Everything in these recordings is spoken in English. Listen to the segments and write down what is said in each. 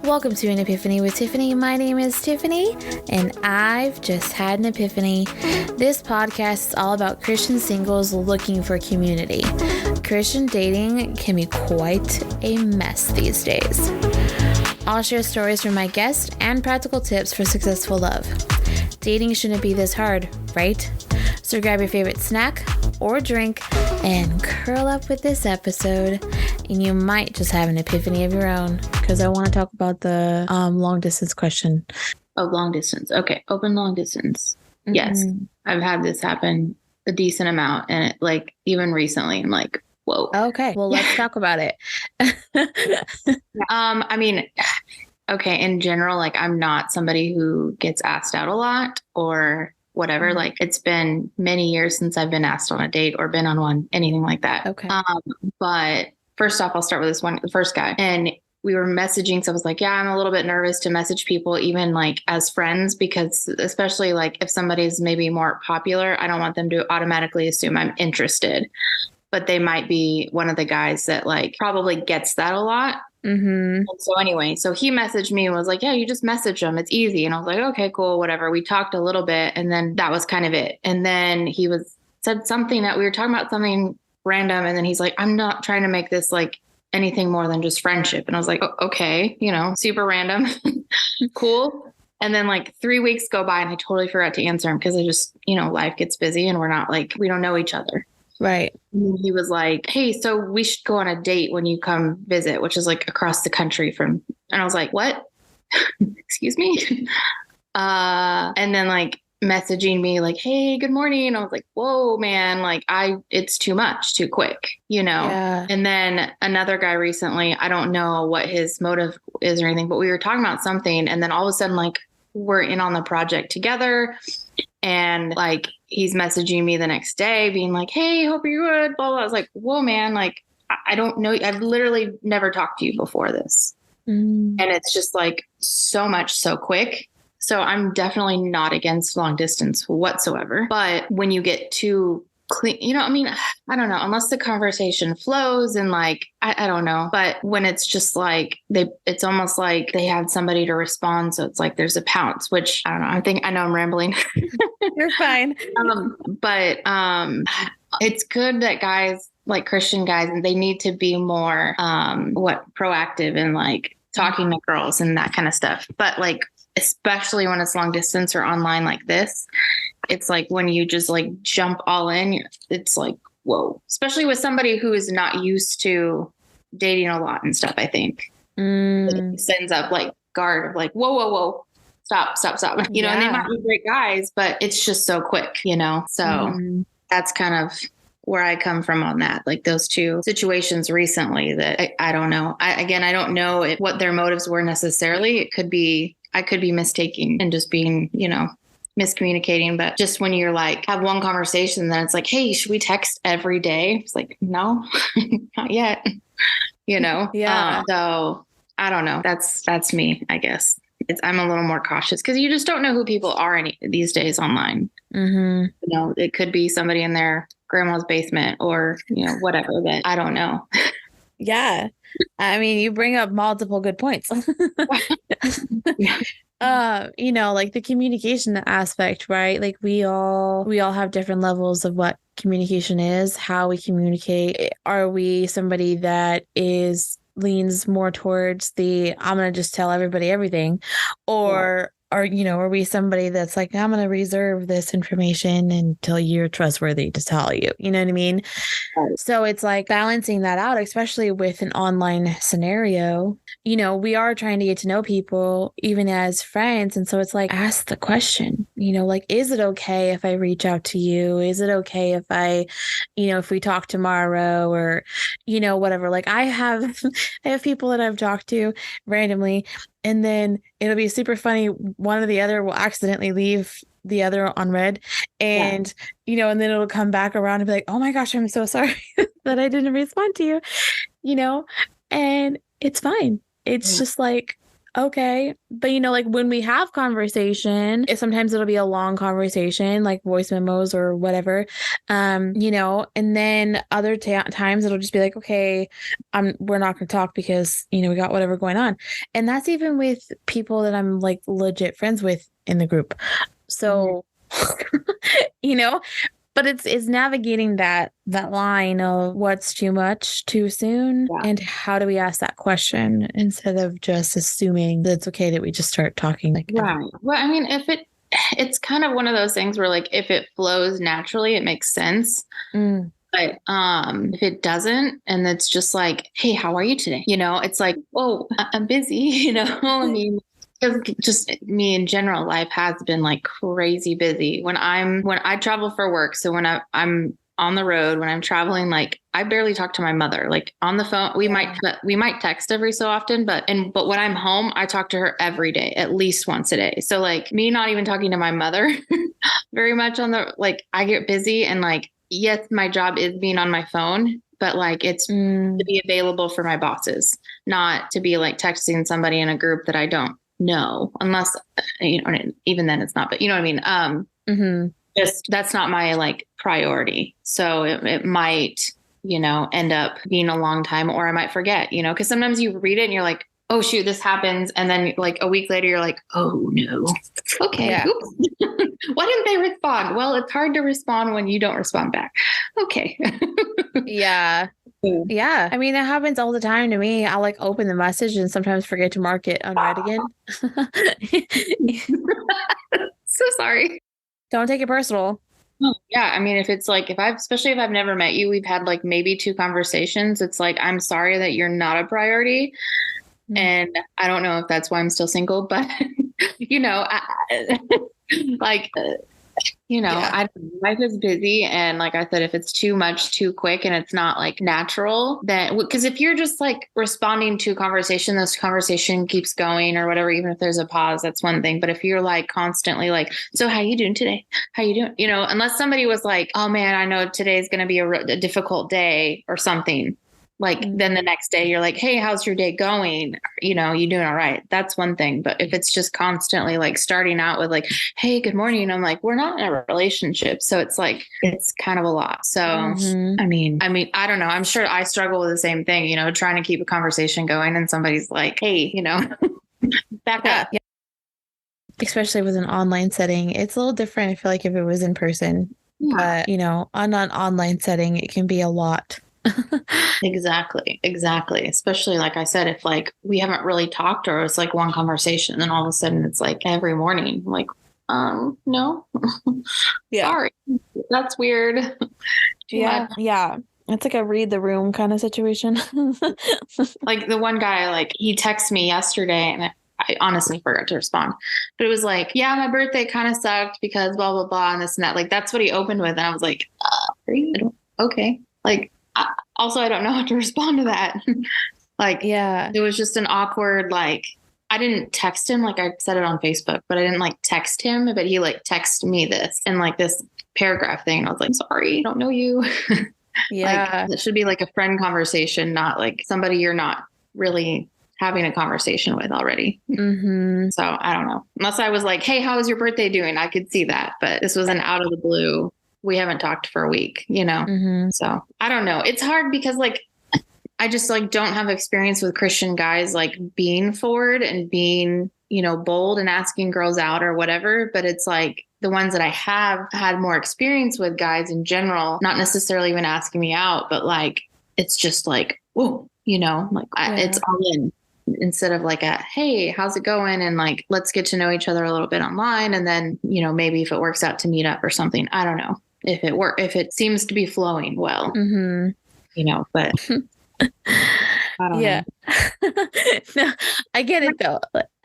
Welcome to an Epiphany with Tiffany. My name is Tiffany, and I've just had an epiphany. This podcast is all about Christian singles looking for community. Christian dating can be quite a mess these days. I'll share stories from my guests and practical tips for successful love. Dating shouldn't be this hard, right? So grab your favorite snack or drink and curl up with this episode, and you might just have an epiphany of your own, because I want to talk about the long distance question. Oh, long distance. Okay. Open long distance. Mm-hmm. Yes. I've had this happen a decent amount, and it, even recently, I'm like, whoa. Okay. Well, let's talk about it. Okay. In general, I'm not somebody who gets asked out a lot or whatever. Mm-hmm. It's been many years since I've been asked on a date or been on one, anything like that. Okay. But first off, I'll start with the first guy. And we were messaging. So I was like, yeah, I'm a little bit nervous to message people, even as friends, because especially if somebody's maybe more popular, I don't want them to automatically assume I'm interested. But they might be one of the guys that probably gets that a lot. Mm-hmm. So anyway, so he messaged me and was like, yeah, you just message them. It's easy. And I was like, okay, cool, whatever. We talked a little bit, and then that was kind of it. And then he said something that we were talking about something random. And then he's like, I'm not trying to make this anything more than just friendship. And I was like, oh, okay, super random. Cool. And then 3 weeks go by and I totally forgot to answer him because I just, life gets busy and we're not we don't know each other. Right. And he was like, hey, so we should go on a date when you come visit, which is across the country from, and I was like, what? Excuse me? And then messaging me hey, good morning. I was like, whoa, man, it's too much, too quick, Yeah. And then another guy recently, I don't know what his motive is or anything, but we were talking about something. And then all of a sudden, we're in on the project together. And he's messaging me the next day being like, hey, hope you're good. Blah, blah. I was like, whoa, man, I don't know. I've literally never talked to you before this. Mm. And it's just so much, so quick. So I'm definitely not against long distance whatsoever. But when you get too clean, I don't know, unless the conversation flows and I don't know. But when it's just it's almost like they had somebody to respond. So it's there's a pounce, which I don't know. I know I'm rambling. You're fine. But it's good that guys, Christian guys, and they need to be more proactive and talking to girls and that kind of stuff. But especially when it's long distance or online like this, it's when you just jump all in, it's whoa, especially with somebody who is not used to dating a lot and stuff. I think it sends up guard of whoa, stop. And they might be great guys, but it's just so quick, so that's kind of where I come from on that, those two situations recently that I don't know. I don't know what their motives were necessarily. I could be mistaking and just being, miscommunicating, but just when you're have one conversation, then it's hey, should we text every day? It's no, not yet, Yeah. So I don't know. That's me, I guess. I'm a little more cautious because you just don't know who people are these days online. Mm-hmm. It could be somebody in their grandma's basement or, whatever, that I don't know. Yeah. I mean, you bring up multiple good points. The communication aspect, right? We all have different levels of what communication is, how we communicate. Are we somebody that leans more towards I'm going to just tell everybody everything, or are we somebody that's I'm going to reserve this information until you're trustworthy to tell you, you know what I mean? Right. So it's balancing that out, especially with an online scenario. We are trying to get to know people even as friends. And so it's ask the question, is it okay if I reach out to you? Is it okay if if we talk tomorrow or, whatever? I have people that I've talked to randomly, and then it'll be super funny. One or the other will accidentally leave the other on red, and, and then it'll come back around and be oh my gosh, I'm so sorry that I didn't respond to you, and it's fine. It's just okay. But like when we have conversation, sometimes it'll be a long conversation, like voice memos or whatever. And then other times it'll just be like, okay, we're not going to talk because, we got whatever going on. And that's even with people that I'm like legit friends with in the group. So, you know, but it's navigating that line of what's too much too soon, and how do we ask that question instead of just assuming that it's okay that we just start talking like right. Well, I mean, it's kind of one of those things where like if it flows naturally, it makes sense. But if it doesn't, and it's just like, hey, how are you today? It's like, whoa, I'm busy. I mean, just me in general, life has been like crazy busy when I travel for work. So when I'm on the road, when I'm traveling, like I barely talk to my mother, like on the phone. We might text every so often, but when I'm home, I talk to her every day, at least once a day. So like me not even talking to my mother very much like I get busy, and like, yes, my job is being on my phone, but like it's to be available for my bosses, not to be like texting somebody in a group that I don't know, unless, even then it's not, but you know what I mean? Just that's not my like priority. So it might, end up being a long time, or I might forget, because sometimes you read it and you're like, oh shoot, this happens. And then like a week later, you're like, oh no. Okay. Yeah. Why didn't they respond? Well, it's hard to respond when you don't respond back. Okay. Yeah. Yeah. I mean, that happens all the time to me. I'll like open the message and sometimes forget to mark it unread again. So sorry. Don't take it personal. Oh, yeah. I mean, especially if I've never met you, we've had like maybe 2 conversations. It's like, I'm sorry that you're not a priority. And I don't know if that's why I'm still single, but life is busy. And like I said, if it's too much, too quick, and it's not like natural, then because if you're just like responding to a conversation, this conversation keeps going or whatever, even if there's a pause, that's one thing. But if you're like constantly like, so how you doing today? How you doing? Unless somebody was like, oh man, I know today's going to be a difficult day or something. Like then the next day you're like, hey, how's your day going? You doing all right? That's one thing. But if it's just constantly like starting out with like, hey, good morning. I'm like, we're not in a relationship. So it's like, it's kind of a lot. So, I mean, I don't know. I'm sure I struggle with the same thing, trying to keep a conversation going and somebody's like, hey, back up. Yeah. Especially with an online setting, it's a little different. I feel like if it was in person, but on an online setting, it can be a lot. Exactly. Especially like I said, if like we haven't really talked, or it's like one conversation, and then all of a sudden it's like every morning, I'm like, no, sorry, that's weird. Yeah. It's like a read the room kind of situation. Like the one guy, like he texted me yesterday, and I honestly forgot to respond, but it was like, yeah, my birthday kind of sucked because blah, blah, blah, and this and that. Like that's what he opened with. And I was like, okay. Like, also, I don't know how to respond to that. Like, yeah, it was just an awkward, like, I didn't text him. Like I said it on Facebook, but I didn't like text him, but he like texted me this and like this paragraph thing. And I was like, sorry, I don't know you. Yeah. Like it should be like a friend conversation, not like somebody you're not really having a conversation with already. So I don't know, unless I was like, hey, how was your birthday doing? I could see that, but this was an out of the blue. We haven't talked for a week, So I don't know. It's hard because like, I just like don't have experience with Christian guys, like being forward and being, bold and asking girls out or whatever. But it's like the ones that I have had more experience with guys in general, not necessarily even asking me out, but like, it's just like, whoa, it's all in. Instead of like hey, how's it going? And like, let's get to know each other a little bit online. And then, maybe if it works out to meet up or something, I don't know if it seems to be flowing well, but I don't know. No, I get it though.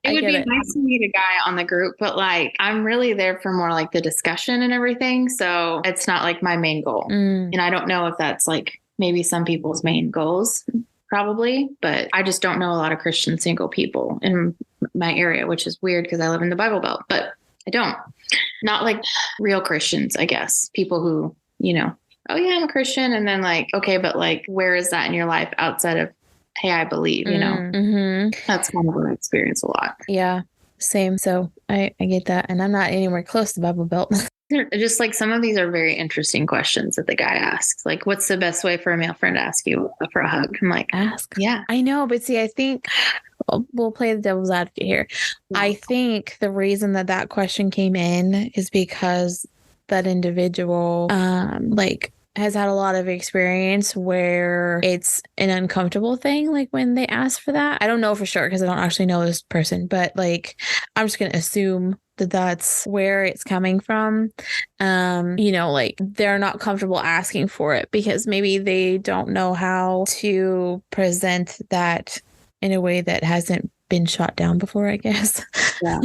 It would be nice to meet a guy on the group, but like, I'm really there for more like the discussion and everything. So it's not like my main goal. And I don't know if that's like maybe some people's main goals. Probably, but I just don't know a lot of Christian single people in my area, which is weird because I live in the Bible Belt, but I don't. Not like real Christians, I guess. People who, oh yeah, I'm a Christian. And then like, okay, but like, where is that in your life outside of hey, I believe, that's kind of what I experience a lot. Yeah, same. So I get that. And I'm not anywhere close to Bible Belt. Just like some of these are very interesting questions that the guy asks. Like, what's the best way for a male friend to ask you for a hug? I'm like, Ask. yeah. I know, but see, I think we'll play the devil's advocate here. Yeah. I think the reason that question came in is because that individual, like, has had a lot of experience where it's an uncomfortable thing, like when they ask for that. I don't know for sure because I don't actually know this person, but like, I'm just going to assume that that's where it's coming from. Like they're not comfortable asking for it because maybe they don't know how to present that in a way that hasn't been shot down before, I guess. Yeah.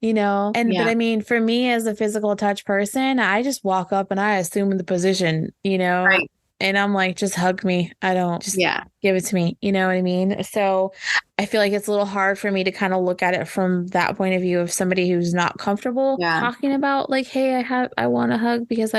But I mean, for me as a physical touch person, I just walk up and I assume the position, Right. and I'm like, just hug me. I don't just give it to me. You know what I mean? So I feel like it's a little hard for me to kind of look at it from that point of view of somebody who's not comfortable talking about like, hey, I want a hug because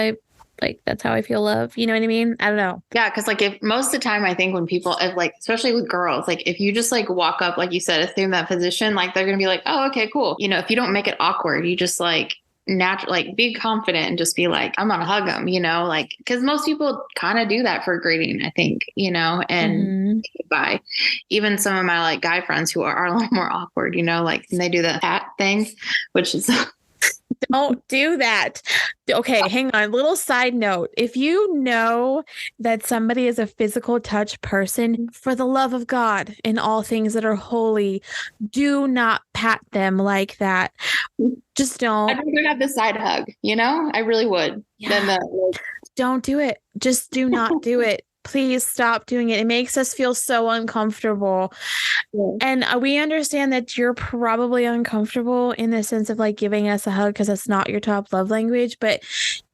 that's how I feel love. You know what I mean? I don't know. Yeah. Cause like if most of the time I think when people like, especially with girls, like if you just like walk up, like you said, assume that position, like they're going to be like, oh, okay, cool. If you don't make it awkward, you just like like be confident and just be like, I'm going to hug them, like, cause most people kind of do that for greeting, I think, and goodbye. Even some of my like guy friends who are a little more awkward, like and they do the hat thing, which is don't do that. Okay, hang on. Little side note. If you know that somebody is a physical touch person, for the love of God and all things that are holy, do not pat them like that. Just don't. I'd rather have the side hug, I really would. Yeah. Don't do it. Just do not do it. Please stop doing it. It makes us feel so uncomfortable. Yeah. And we understand that you're probably uncomfortable in the sense of like giving us a hug because it's not your top love language. But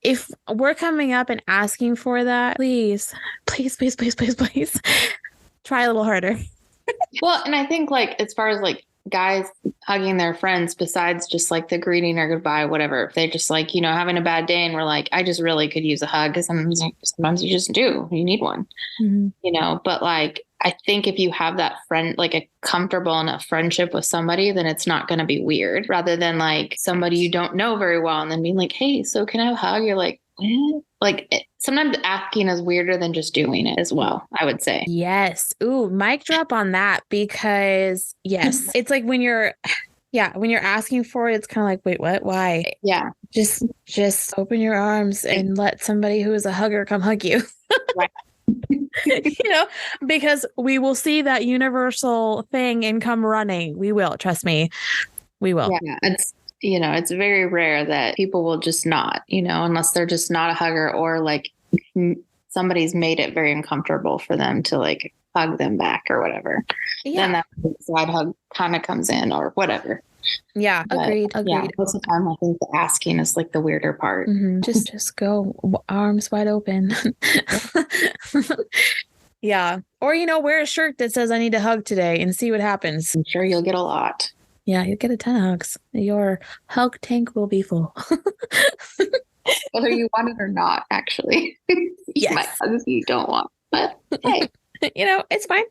if we're coming up and asking for that, please try a little harder. Well, and I think like as far as like guys hugging their friends, besides just like the greeting or goodbye, whatever, if they're just like, having a bad day and we're like, I just really could use a hug, because sometimes you just do, you need one, but like, I think if you have that friend, like a comfortable enough friendship with somebody, then it's not going to be weird, rather than like somebody you don't know very well and then being like, hey, so can I have a hug? You're like, what? Like sometimes asking is weirder than just doing it as well, I would say. Yes. Ooh, mic drop on that, because yes, it's like when you're asking for it, it's kind of like, wait, what? Why? Yeah. Just open your arms and let somebody who is a hugger come hug you. Right. Because we will see that universal thing and come running. We will, trust me. We will. Yeah. It's very rare that people will just not, unless they're just not a hugger, or like somebody's made it very uncomfortable for them to like hug them back or whatever. Yeah. Then that side hug kind of comes in or whatever. Yeah. Agreed. Yeah, most of the time I think the asking is like the weirder part. Mm-hmm. Just go arms wide open. Yeah. Or, wear a shirt that says I need a hug today and see what happens. I'm sure you'll get a lot. Yeah, you'll get a ton of hugs. Your hug tank will be full. Whether you want it or not, actually. Yes. Might hug if you don't want, but hey. It's fine.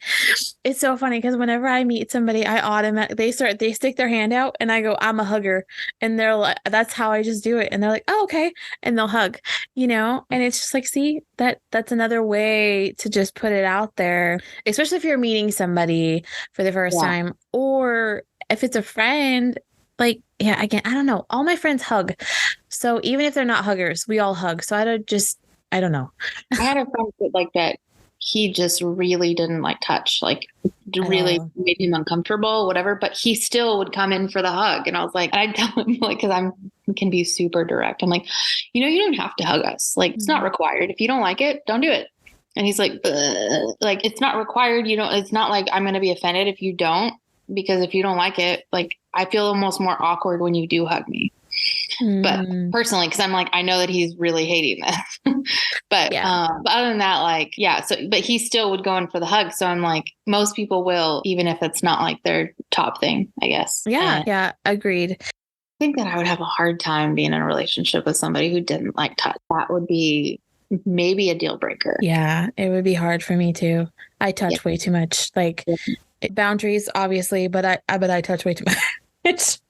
It's so funny because whenever I meet somebody, I automatically they stick their hand out and I go, I'm a hugger. And they're like, that's how I just do it. And they're like, oh, okay. And they'll hug, and it's just like, see, that's another way to just put it out there, especially if you're meeting somebody for the first time, or if it's a friend. Like, yeah, again, I don't know. All my friends hug. So even if they're not huggers, we all hug. So I don't know. I had a friend like that. He just really didn't like touch, like really made him uncomfortable, whatever, but he still would come in for the hug. And I was like, and I'd tell him, like, cause can be super direct. I'm like, you don't have to hug us. Like, it's not required. If you don't like it, don't do it. And he's like, like, it's not required. It's not like I'm going to be offended if you don't, because if you don't like it, like, I feel almost more awkward when you do hug me. But personally, because I'm like, I know that he's really hating this. but other than that, like, yeah. So, but he still would go in for the hug. So I'm like, most people will, even if it's not like their top thing, I guess. Yeah. Yeah. Agreed. I think that I would have a hard time being in a relationship with somebody who didn't like touch. That would be maybe a deal breaker. Yeah, it would be hard for me too. I Yeah. touch way too much. Like boundaries, obviously, but I touch way too much.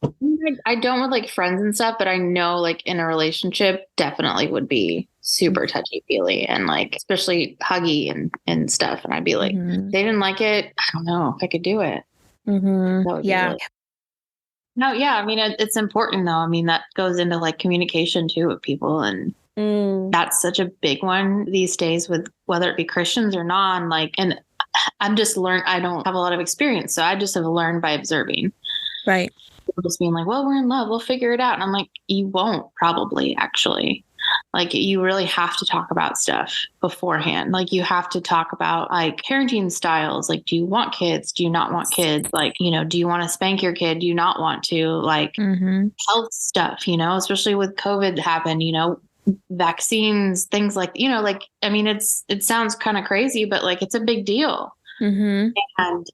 I don't with like friends and stuff, but I know like in a relationship definitely would be super touchy feely and like especially huggy and stuff. And I'd be like, they didn't like it. I don't know if I could do it. That would be Yeah. really. No, yeah. I mean, it's important though. I mean, that goes into like communication too with people. And that's such a big one these days with whether it be Christians or non, like, and I'm just I don't have a lot of experience. So I just have learned by observing. Right. People just being like, well, we're in love, we'll figure it out. And I'm like, you won't probably actually. Like you really have to talk about stuff beforehand. Like you have to talk about like parenting styles. Like, do you want kids? Do you not want kids? Like, you know, do you want to spank your kid? Do you not want to? Like health stuff, you know, especially with COVID happened, you know, vaccines, things like, you know, like, I mean, it sounds kind of crazy, but like, it's a big deal. And,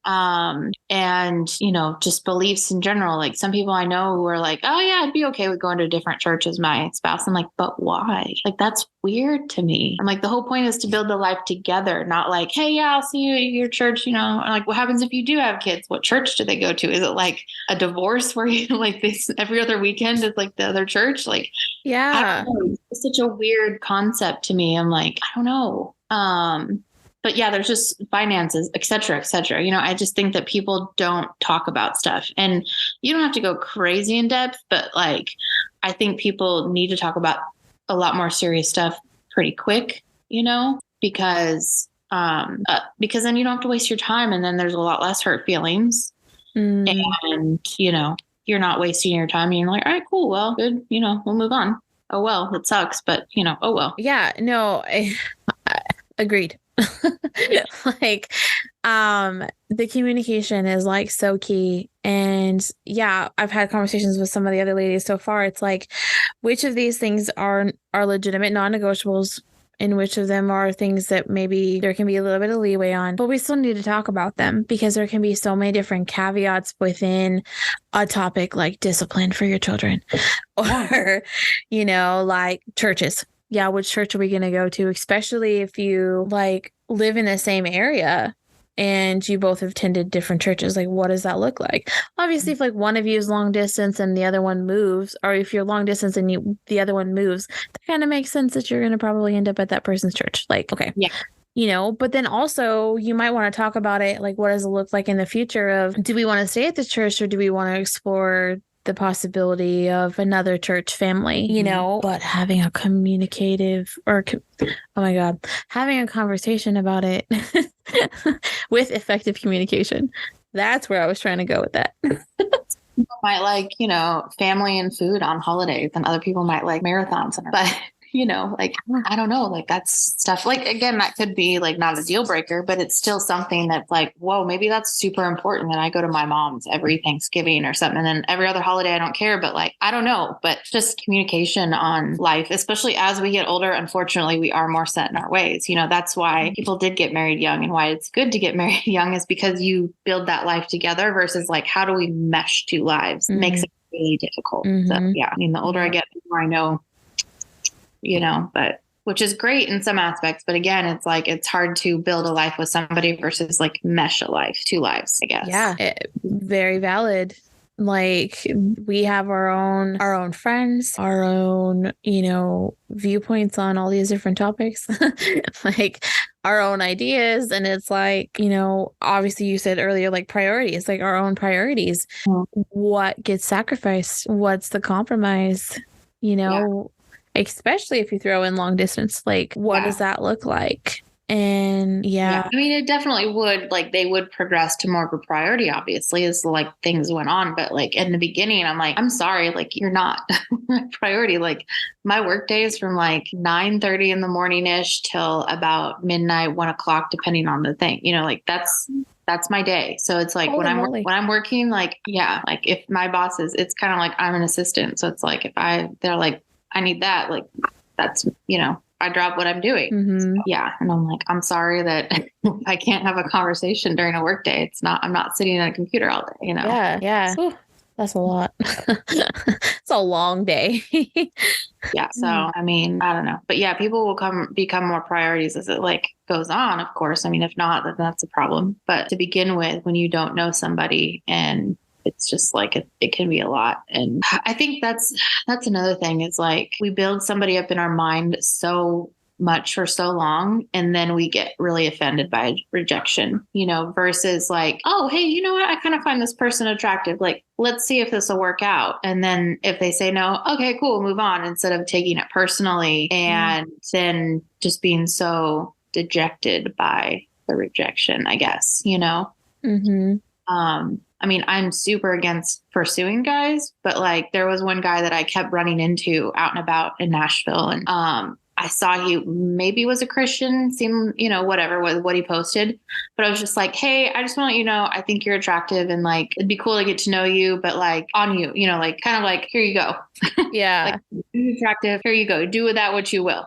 you know, just beliefs in general. Like some people I know who are like, oh yeah, I'd be okay with going to a different church as my spouse. I'm like, but why? Like, that's weird to me. I'm like, the whole point is to build the life together, not like, hey, yeah, I'll see you at your church. You know, and like, what happens if you do have kids? What church do they go to? Is it like a divorce where you like this every other weekend is like the other church? Like, yeah. It's such a weird concept to me. I'm like, I don't know. But yeah, there's just finances, et cetera, et cetera. You know, I just think that people don't talk about stuff and you don't have to go crazy in depth, but like, I think people need to talk about a lot more serious stuff pretty quick, you know, because then you don't have to waste your time. And then there's a lot less hurt feelings and, you know, you're not wasting your time. And you're like, all right, cool. Well, good. You know, we'll move on. Oh, well, it sucks, but you know, oh, well. Yeah, no, I agreed. Like, the communication is like so key. And yeah, I've had conversations with some of the other ladies so far. It's like, which of these things are legitimate non-negotiables, and which of them are things that maybe there can be a little bit of leeway on, but we still need to talk about them because there can be so many different caveats within a topic like discipline for your children or, you know, like churches. Yeah, which church are we going to go to? Especially if you like live in the same area and you both have attended different churches. Like, what does that look like? Obviously, if like one of you is long distance and the other one moves, or if you're long distance and the other one moves, that kind of makes sense that you're going to probably end up at that person's church. Like, okay. Yeah. You know, but then also you might want to talk about it. Like, what does it look like in the future of, do we want to stay at the church or do we want to explore the possibility of another church family, you know, but having a communicative oh my God, having a conversation about it with effective communication. That's where I was trying to go with that. People might like, you know, family and food on holidays, and other people might like marathons. But, you know, like, I don't know, like that's stuff like, again, that could be like not a deal breaker, but it's still something that's like, whoa, maybe that's super important that I go to my mom's every Thanksgiving or something. And then every other holiday, I don't care, but like, I don't know, but just communication on life, especially as we get older, unfortunately, we are more set in our ways. You know, that's why people did get married young and why it's good to get married young is because you build that life together versus like, how do we mesh two lives? It makes it really difficult. So yeah, I mean, the older I get, the more I know, you know, but which is great in some aspects. But again, it's like, it's hard to build a life with somebody versus like mesh a life, two lives, I guess. Yeah, very valid. Like we have our own friends, our own, you know, viewpoints on all these different topics, like our own ideas. And it's like, you know, obviously you said earlier, like priorities, like our own priorities, what gets sacrificed? What's the compromise? You know, especially if you throw in long distance, like what does that look like? And I mean, it definitely would, like, they would progress to more of a priority, obviously, as like things went on. But like in the beginning, I'm like, I'm sorry, like you're not my priority. Like my work day is from like 9:30 in the morning ish till about midnight, 1 o'clock, depending on the thing, you know, like that's my day. So it's like when I'm working, like, like if my boss is, it's kind of like I'm an assistant. So it's like, they're like, I need that, like that's, you know, I drop what I'm doing. So, and I'm like, I'm sorry that I can't have a conversation during a work day. I'm not sitting at a computer all day, you know? Yeah. Ooh. That's a lot. It's a long day. Yeah. So, I mean, I don't know. But yeah, people will become more priorities as it like goes on, of course. I mean, if not, then that's a problem. But to begin with, when you don't know somebody and it's just like it can be a lot. And I think that's another thing is like we build somebody up in our mind so much for so long and then we get really offended by rejection, versus like, oh, hey, you know what, I kind of find this person attractive, like let's see if this will work out. And then if they say no, okay, cool, move on, instead of taking it personally and then just being so dejected by the rejection, I guess. Mm-hmm. I mean, I'm super against pursuing guys, but like there was one guy that I kept running into out and about in Nashville, and I saw he maybe was a Christian, seemed, whatever was what he posted. But I was just like, hey, I just want to let you know, I think you're attractive and like it'd be cool to get to know you, but like on you, like kind of like, here you go. Yeah. Like, you're attractive, here you go. Do with that what you will,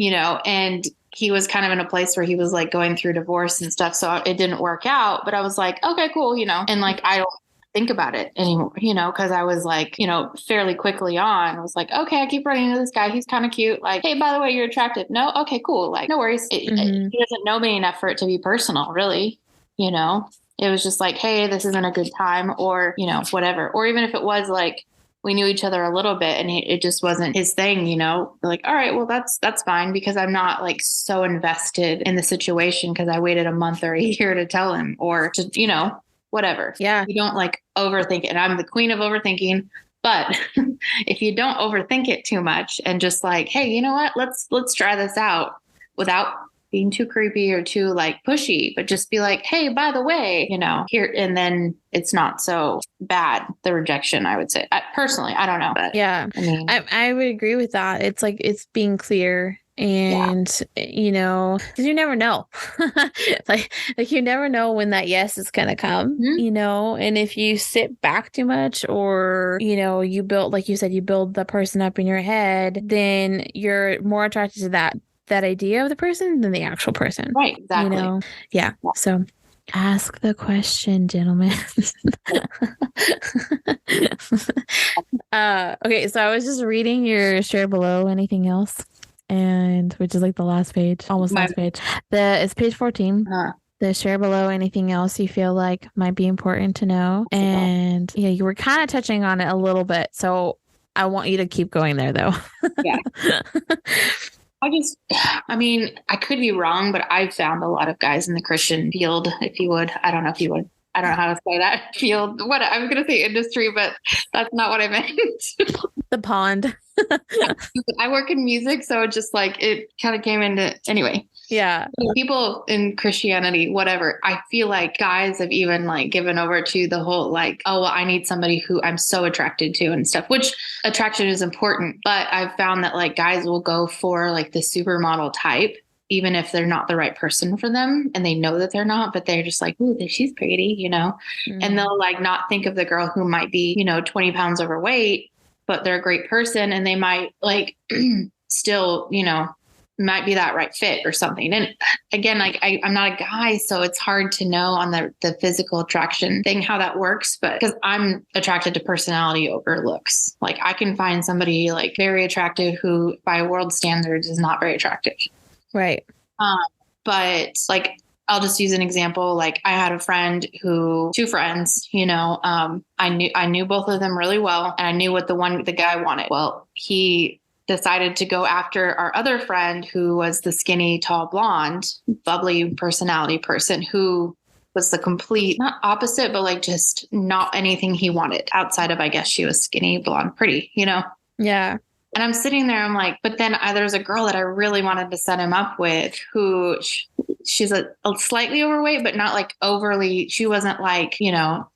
and he was kind of in a place where he was like going through divorce and stuff. So it didn't work out. But I was like, okay, cool, and like I don't think about it anymore, because I was like, fairly quickly on, I was like, okay, I keep running into this guy. He's kind of cute. Like, hey, by the way, you're attractive. No, okay, cool. Like, no worries. He doesn't know me enough for it to be personal, really. It was just like, hey, this isn't a good time, or whatever. Or even if it was like we knew each other a little bit and it just wasn't his thing, like, all right, well, that's fine, because I'm not like so invested in the situation because I waited a month or a year to tell him, or just, whatever. Yeah. You don't like overthink it. And I'm the queen of overthinking. But if you don't overthink it too much and just like, hey, you know what? Let's try this out without being too creepy or too like pushy, but just be like, hey, by the way, here, and then it's not so bad, the rejection, I would say. Personally, I don't know. But Yeah. I mean, I would agree with that. It's like it's being clear. And because you never know. like you never know when that yes is gonna come, and if you sit back too much, or you build, like you said, you build the person up in your head, then you're more attracted to that idea of the person than the actual person. Right, exactly. Yeah. So ask the question, gentlemen. Okay, so I was just reading your share below anything else, and which is like the last page, almost last page. It's page 14. The share below anything else you feel like might be important to know. And yeah, you were kind of touching on it a little bit, so I want you to keep going there though. Yeah. I mean, I could be wrong, but I've found a lot of guys in the Christian field, if you would. I don't know if you would. I don't know how to say that field. What I'm going to say industry, but that's not what I meant. The pond. I work in music, so it just like it kind of came into anyway. Yeah. People in Christianity, whatever, I feel like guys have even like given over to the whole like, oh, well, I need somebody who I'm so attracted to and stuff, which attraction is important. But I've found that like guys will go for like the supermodel type, even if they're not the right person for them and they know that they're not, but they're just like, ooh, she's pretty, and they'll like not think of the girl who might be, 20 pounds overweight, but they're a great person and they might like still, might be that right fit or something. And again, like I'm not a guy, so it's hard to know on the physical attraction thing how that works, but because I'm attracted to personality over looks. Like I can find somebody like very attractive who by world standards is not very attractive. Right. But like I'll just use an example. Like I had a friend two friends, I knew both of them really well, and I knew what the guy wanted. Well, he decided to go after our other friend who was the skinny, tall, blonde, bubbly personality person who was the complete, not opposite, but like just not anything he wanted outside of, I guess she was skinny, blonde, pretty, Yeah. And I'm sitting there, I'm like, but then there's a girl that I really wanted to set him up with who she's a slightly overweight, but not like overly, she wasn't like,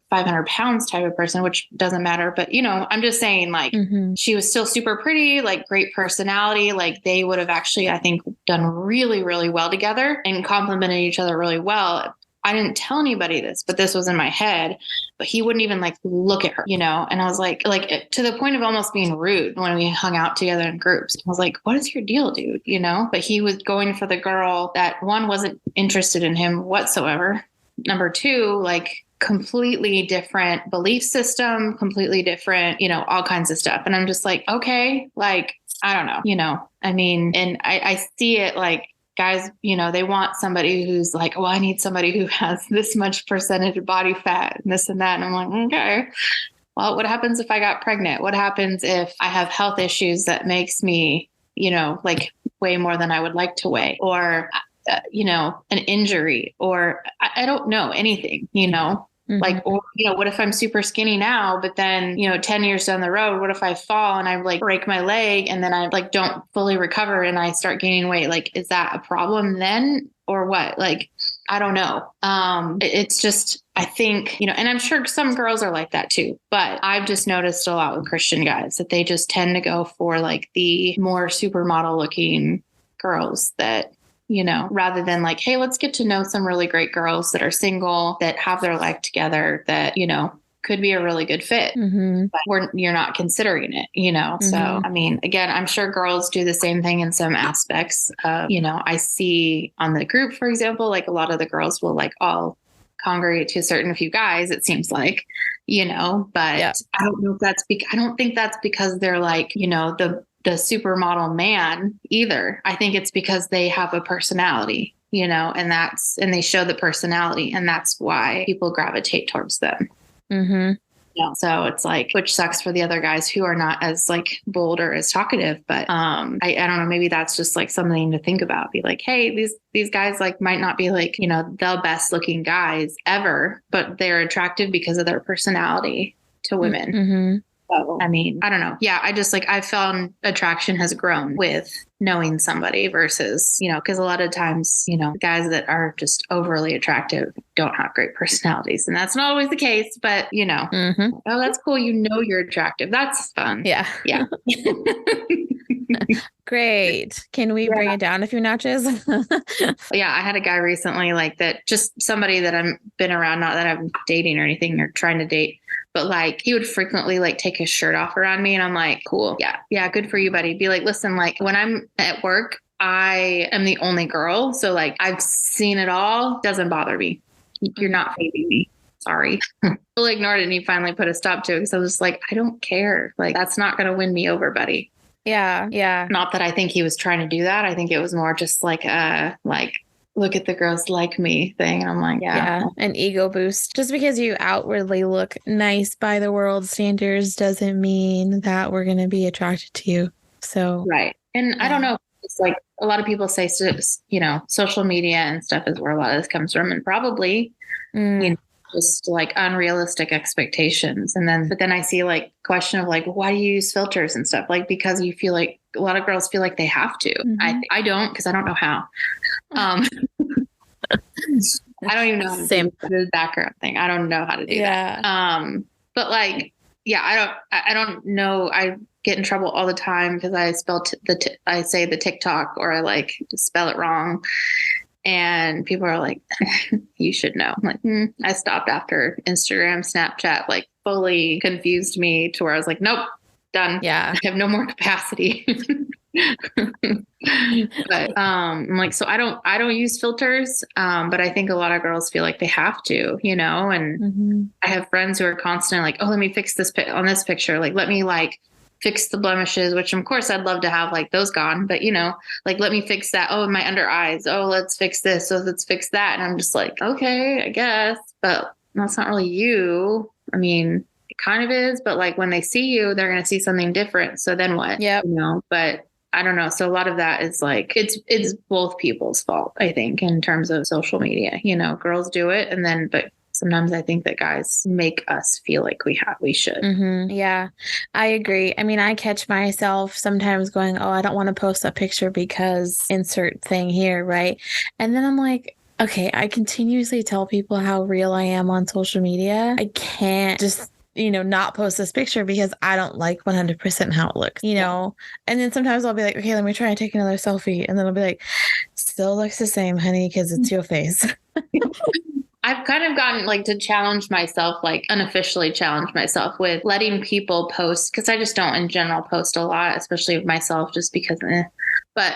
500 pounds type of person, which doesn't matter. But, I'm just saying like she was still super pretty, like great personality. Like they would have actually, I think, done really, really well together and complimented each other really well. I didn't tell anybody this, but this was in my head, but he wouldn't even like look at her, and I was like to the point of almost being rude when we hung out together in groups. I was like, what is your deal, dude? But he was going for the girl that one wasn't interested in him whatsoever. Number two, like completely different belief system, completely different, all kinds of stuff. And I'm just like, okay, like, I don't know, I mean, and I see it like guys, they want somebody who's like, well, I need somebody who has this much percentage of body fat and this and that. And I'm like, okay, well, what happens if I got pregnant? What happens if I have health issues that makes me, like weigh more than I would like to weigh, or, an injury, or I don't know anything, like, or, what if I'm super skinny now, but then, 10 years down the road, what if I fall and I like break my leg and then I like don't fully recover and I start gaining weight? Like, is that a problem then or what? Like, I don't know. It's just, I think, and I'm sure some girls are like that too, but I've just noticed a lot with Christian guys that they just tend to go for like the more supermodel looking girls that, rather than like, hey, let's get to know some really great girls that are single, that have their life together, that, could be a really good fit, but you're not considering it, So, I mean, again, I'm sure girls do the same thing in some aspects. I see on the group, for example, like a lot of the girls will like all congregate to a certain few guys, it seems like, but yeah. I don't know if that's I don't think that's because they're like, the supermodel man either. I think it's because they have a personality, and they show the personality, and that's why people gravitate towards them. So it's like, which sucks for the other guys who are not as like bold or as talkative, but I don't know, maybe that's just like something to think about. Be like, hey, these guys like might not be like, the best looking guys ever, but they're attractive because of their personality to women. So, I mean, I don't know. Yeah, I just like, I found attraction has grown with knowing somebody versus, because a lot of times, guys that are just overly attractive don't have great personalities. And that's not always the case, but, oh, that's cool. You're attractive. That's fun. Yeah. Yeah. Great. Can we bring it down a few notches? Yeah, I had a guy recently like that, just somebody that I've been around, not that I'm dating or anything or trying to date, but like he would frequently like take his shirt off around me and I'm like, cool. Yeah. Yeah. Good for you, buddy. Be like, listen, like when I'm at work, I am the only girl. So like I've seen it all. Doesn't bother me. You're not fading me. Sorry. Fully ignored it. And he finally put a stop to it. Cause I was just like, I don't care. Like that's not going to win me over, buddy. Yeah. Yeah. Not that I think he was trying to do that. I think it was more just like look at the girls like me thing. And I'm like, yeah, an ego boost. Just because you outwardly look nice by the world standards doesn't mean that we're going to be attracted to you. So, right. And I don't know. It's like a lot of people say, social media and stuff is where a lot of this comes from. And probably, just like unrealistic expectations. But then I see like question of like, why do you use filters and stuff? Like, because you feel like a lot of girls feel like they have to. I don't, because I don't know how. I don't even know how to do the background thing. I don't know how to do that. But like, yeah, I don't know. I get in trouble all the time because I I say the TikTok or I like spell it wrong. And people are like, you should know. I'm like, I stopped after Instagram, Snapchat, like fully confused me to where I was like, nope, done. Yeah. I have no more capacity. But I'm like, so I don't use filters. But I think a lot of girls feel like they have to, and I have friends who are constantly like, oh, let me fix this on this picture. Like, let me like fix the blemishes, which of course I'd love to have like those gone, but like, let me fix that. Oh, my under eyes. Oh, let's fix this. So let's fix that. And I'm just like, okay, I guess, but that's not really you. I mean, it kind of is, but like when they see you, they're going to see something different. So then what? Yeah. But I don't know. So a lot of that is like, it's both people's fault, I think, in terms of social media, girls do it. And then, but sometimes I think that guys make us feel like we should. Yeah, I agree. I mean, I catch myself sometimes going, oh, I don't want to post a picture because insert thing here, right? And then I'm like, okay, I continuously tell people how real I am on social media. I can't just not post this picture because I don't like 100% how it looks, and then sometimes I'll be like, okay, let me try and take another selfie. And then I'll be like, still looks the same, honey, because it's your face. I've kind of gotten like to challenge myself, like unofficially challenge myself with letting people post, because I just don't in general post a lot, especially of myself, just because, but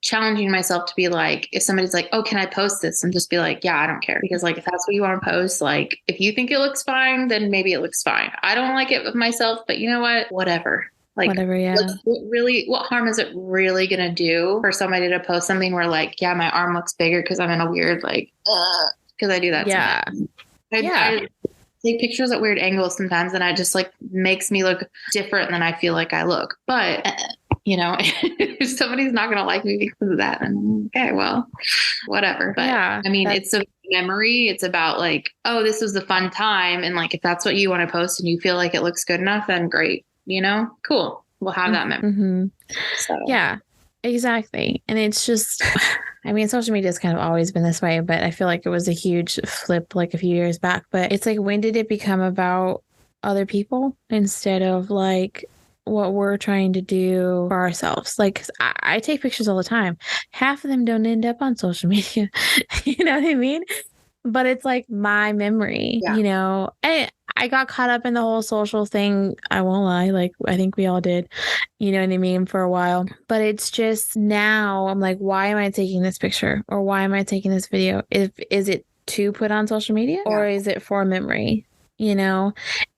challenging myself to be like, if somebody's like, oh, can I post this? And just be like, yeah, I don't care. Because like, if that's what you want to post, like, if you think it looks fine, then maybe it looks fine. I don't like it with myself, but you know what? Whatever. Like, Whatever, yeah. what harm is it really going to do for somebody to post something where like, yeah, my arm looks bigger because I'm in a weird, like, because I do that Yeah. sometimes. I take pictures at weird angles sometimes, and I just like makes me look different than I feel like I look. But you know, if somebody's not going to like me because of that, then okay, well, whatever. But Yeah, I mean, it's a memory. It's about like, oh, this was a fun time. And like, if that's what you want to post and you feel like it looks good enough, then great. You know, cool. We'll have that memory. Mm-hmm. So Yeah, exactly. And it's just, I mean, social media has kind of always been this way, but I feel like it was a huge flip like a few years back. But it's like, when did it become about other people instead of like what we're trying to do for ourselves? Like, 'cause I take pictures all the time. Half of them don't end up on social media. You know what I mean? But it's like my memory, Yeah. you know. I got caught up in the whole social thing. I won't lie. Like, I think we all did, you know what I mean, for a while. But it's just now I'm like, why am I taking this picture? Or why am I taking this video? Is it to put on social media? Or is it for memory? You know?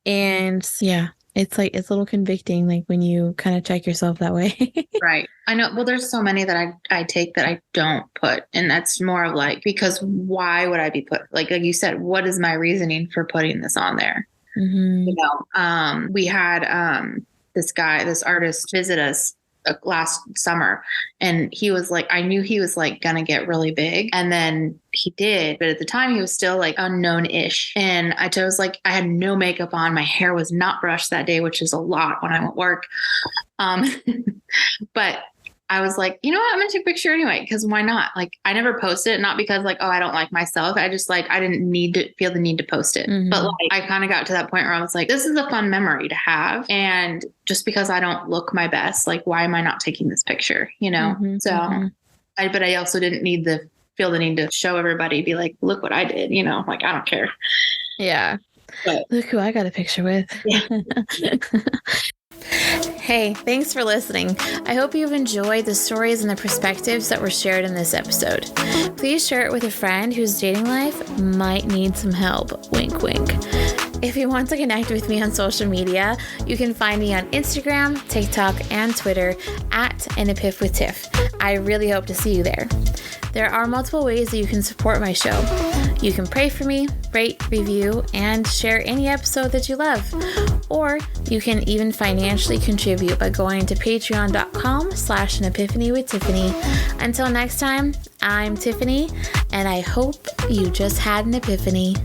And yeah, it's like, it's a little convicting, like when you kind of check yourself that way. Right. I know. Well, there's so many that I take that I don't put. And that's more of like, because why would I be put, like you said, what is my reasoning for putting this on there? Mm-hmm. You know, we had this artist visit us last summer, and he was like, I knew he was like gonna get really big, and then he did, but at the time he was still like unknown-ish. And I was like, I had no makeup on, my hair was not brushed that day, which is a lot when I'm at work. But I was like, you know what? I'm going to take a picture anyway, because why not? Like, I never post it, not because like, oh, I don't like myself. I just like, I didn't feel the need to post it. Mm-hmm. But like, I kind of got to that point where I was like, this is a fun memory to have. And just because I don't look my best, like, why am I not taking this picture? You know? Mm-hmm. So, Mm-hmm. but I also didn't feel the need to show everybody, be like, look what I did, you know, like, I don't care. Yeah. But look who I got a picture with. Yeah. Hey, thanks for listening. I hope you've enjoyed the stories and the perspectives that were shared in this episode. Please share it with a friend whose dating life might need some help. Wink, wink. If you want to connect with me on social media, you can find me on Instagram, TikTok, and Twitter at An Epiph with Tiff. I really hope to see you there. There are multiple ways that you can support my show. You can pray for me, rate, review, and share any episode that you love. Or you can even financially contribute by going to patreon.com/an epiphany with Tiffany. Until next time, I'm Tiffany, and I hope you just had an epiphany.